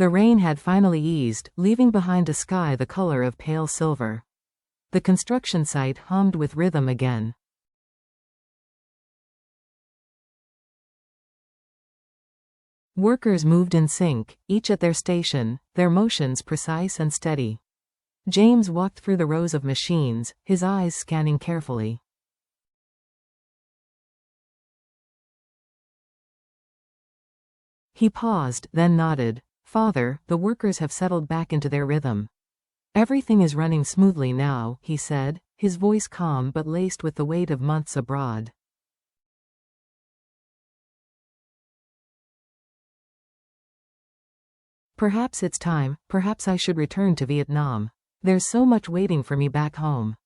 The rain had finally eased, leaving behind a sky the color of pale silver. The construction site hummed with rhythm again. Workers moved in sync, each at their station, their motions precise and steady. James walked through the rows of machines, his eyes scanning carefully. He paused, then nodded. "Father, the workers have settled back into their rhythm. Everything is running smoothly now," he said, his voice calm but laced with the weight of months abroad. "Perhaps it's time, perhaps I should return to Vietnam. There's so much waiting for me back home."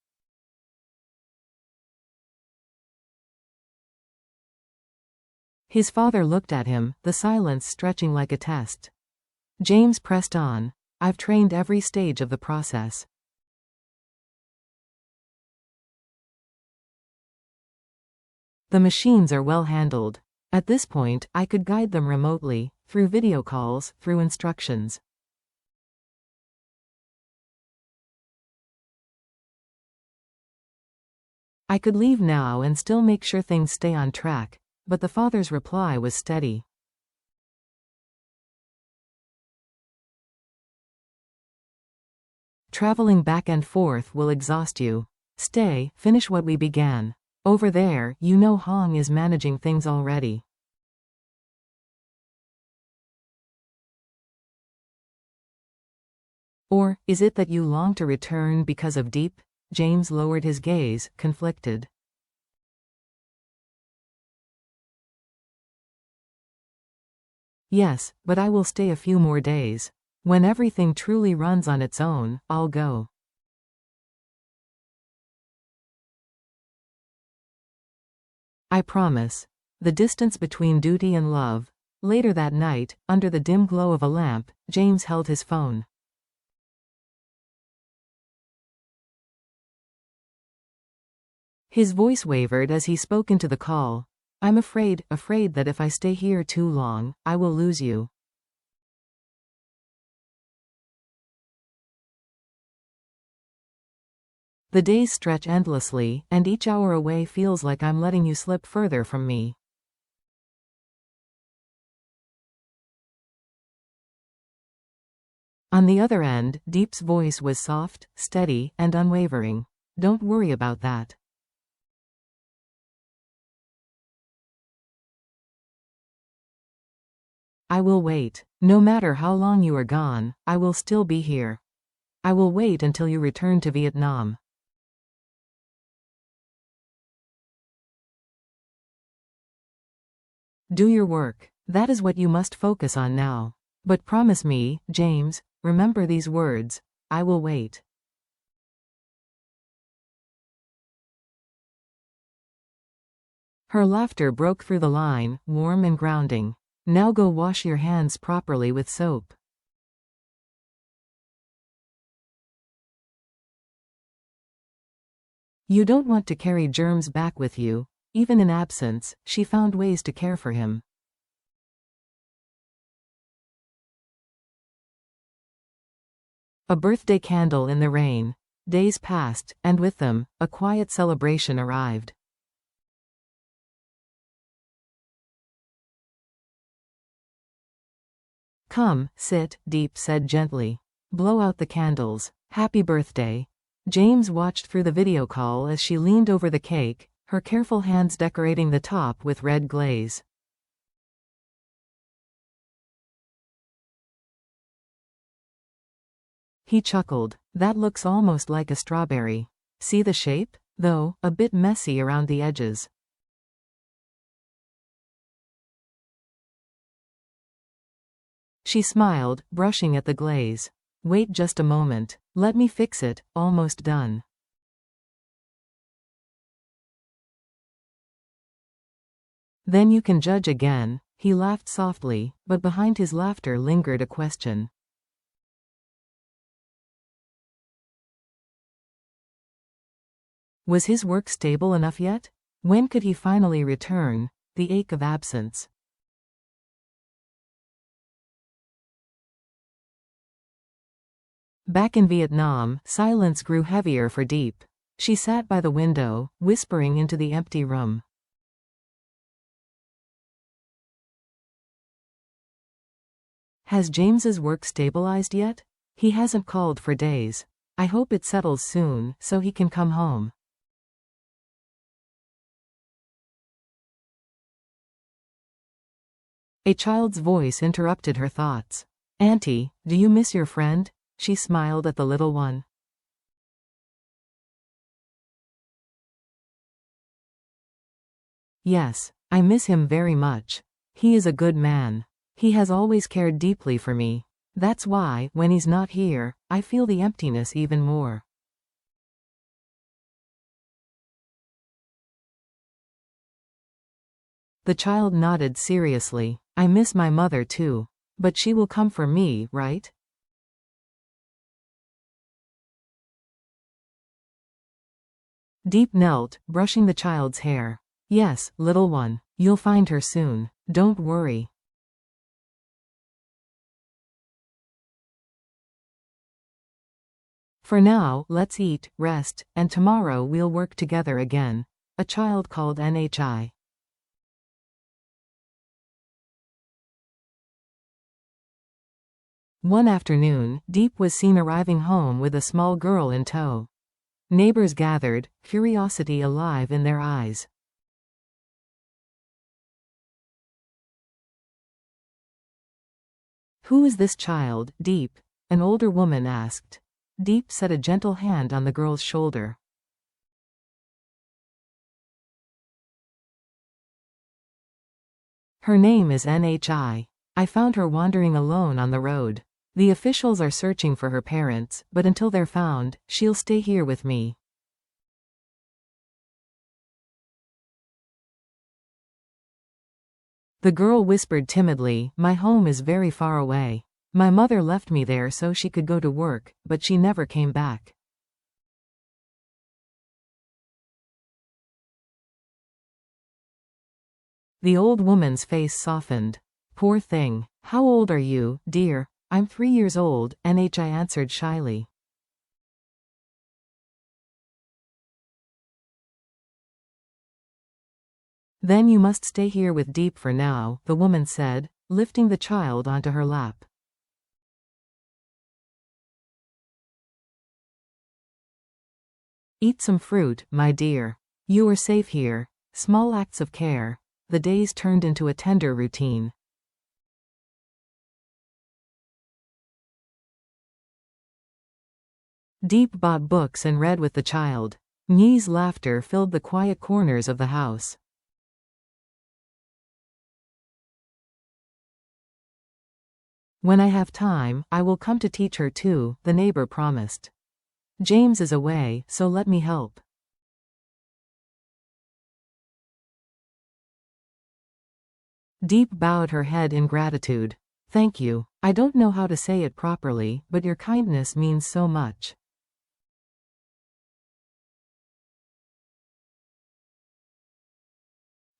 His father looked at him, the silence stretching like a test. James pressed on. "I've trained every stage of the process. The machines are well handled. At this point, I could guide them remotely, through video calls, through instructions. I could leave now and still make sure things stay on track." But the father's reply was steady. "Traveling back and forth will exhaust you. Stay, finish what we began. Over there, you know Hong is managing things already." "Or, is it that you long to return because of Diep?" James lowered his gaze, conflicted. "Yes, but I will stay a few more days. When everything truly runs on its own, I'll go." "I promise." The distance between duty and love. Later that night, under the dim glow of a lamp, James held his phone. His voice wavered as he spoke into the call. "I'm afraid that if I stay here too long, I will lose you." "The days stretch endlessly, and each hour away feels like I'm letting you slip further from me." On the other end, Diep's voice was soft, steady, and unwavering. "Don't worry about that. I will wait. No matter how long you are gone, I will still be here. I will wait until you return to Vietnam." "Do your work. That is what you must focus on now. But promise me, James, remember these words. I will wait." Her laughter broke through the line, warm and grounding. "Now go wash your hands properly with soap." "You don't want to carry germs back with you." Even in absence, she found ways to care for him. A birthday candle in the rain. Days passed, and with them, a quiet celebration arrived. "Come, sit," Diep said gently. "Blow out the candles. Happy birthday." James watched through the video call as she leaned over the cake, her careful hands decorating the top with red glaze. He chuckled. "That looks almost like a strawberry. See the shape? Though, a bit messy around the edges." She smiled, brushing at the glaze. "Wait just a moment. Let me fix it, almost done." "Then you can judge again." He laughed softly, but behind his laughter lingered a question. Was his work stable enough yet? When could he finally return? The ache of absence. Back in Vietnam, silence grew heavier for Diep. She sat by the window, whispering into the empty room. Has James's work stabilized yet? He hasn't called for days. I hope it settles soon, so he can come home. A child's voice interrupted her thoughts. Auntie, do you miss your friend? She smiled at the little one. Yes, I miss him very much. He is a good man. He has always cared deeply for me. That's why, when he's not here, I feel the emptiness even more. The child nodded seriously. I miss my mother too. But she will come for me, right? Diep knelt, brushing the child's hair. Yes, little one. You'll find her soon. Don't worry. For now, let's eat, rest, and tomorrow we'll work together again. A child called Nhi. One afternoon, Diep was seen arriving home with a small girl in tow. Neighbors gathered, curiosity alive in their eyes. Who is this child, Diep? An older woman asked. Diep set a gentle hand on the girl's shoulder. Her name is Nhi. I found her wandering alone on the road. The officials are searching for her parents, but until they're found, she'll stay here with me. The girl whispered timidly, my home is very far away. My mother left me there so she could go to work, but she never came back. The old woman's face softened. Poor thing. How old are you, dear? I'm 3 years old, Nhi answered shyly. Then you must stay here with Diep for now, the woman said, lifting the child onto her lap. Eat some fruit, my dear. You are safe here. Small acts of care. The days turned into a tender routine. Diep bought books and read with the child. Nhi's laughter filled the quiet corners of the house. When I have time, I will come to teach her too, the neighbor promised. James is away, so let me help. Diep bowed her head in gratitude. Thank you. I don't know how to say it properly, but your kindness means so much.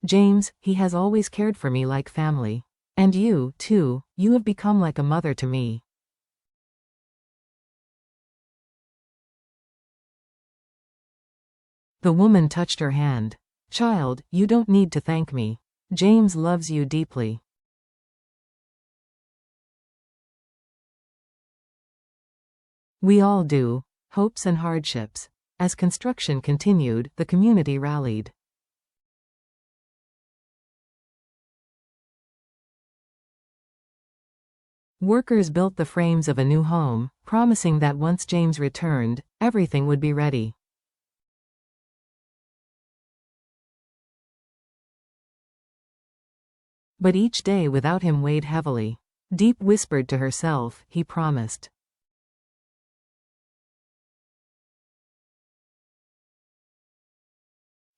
James, he has always cared for me like family. And you, too, you have become like a mother to me. The woman touched her hand. Child, you don't need to thank me. James loves you deeply. We all do. Hopes and hardships. As construction continued, the community rallied. Workers built the frames of a new home, promising that once James returned, everything would be ready. But each day without him weighed heavily. Diep whispered to herself, he promised.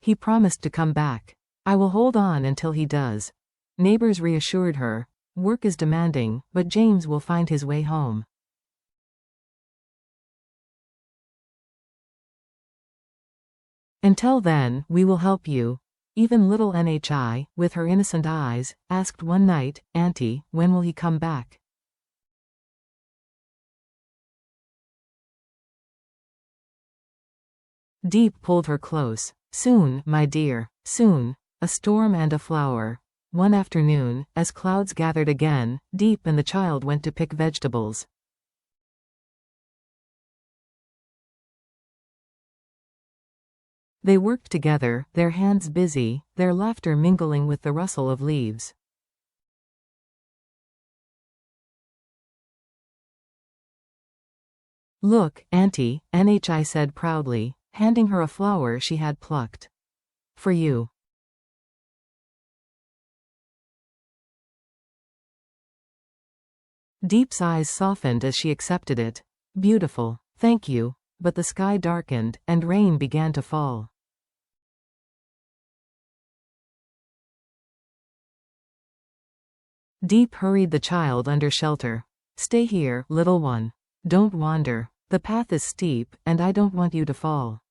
He promised to come back. I will hold on until he does. Neighbors reassured her. Work is demanding, but James will find his way home. Until then, we will help you. Even little Nhi, with her innocent eyes, asked one night, Auntie, when will he come back? Diep pulled her close. Soon, my dear, soon. A storm and a flower. One afternoon, as clouds gathered again, Diep and the child went to pick vegetables. They worked together, their hands busy, their laughter mingling with the rustle of leaves. Look, Auntie, Nhi said proudly, handing her a flower she had plucked. For you. Diep's eyes softened as she accepted it. Beautiful, thank you. But the sky darkened, and rain began to fall. Diep hurried the child under shelter. Stay here, little one. Don't wander. The path is steep, and I don't want you to fall.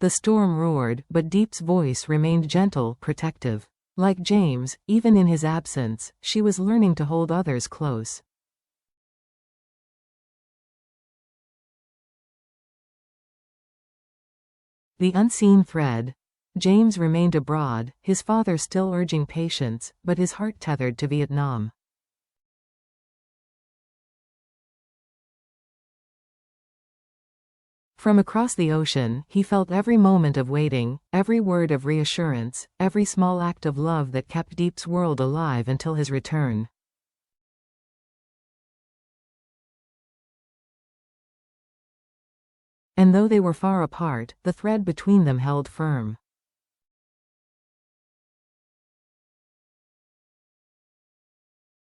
The storm roared, but Diep's voice remained gentle, protective. Like James, even in his absence, she was learning to hold others close. The unseen thread. James remained abroad, his father still urging patience, but his heart tethered to Vietnam. From across the ocean, he felt every moment of waiting, every word of reassurance, every small act of love that kept Diep's world alive until his return. And though they were far apart, the thread between them held firm.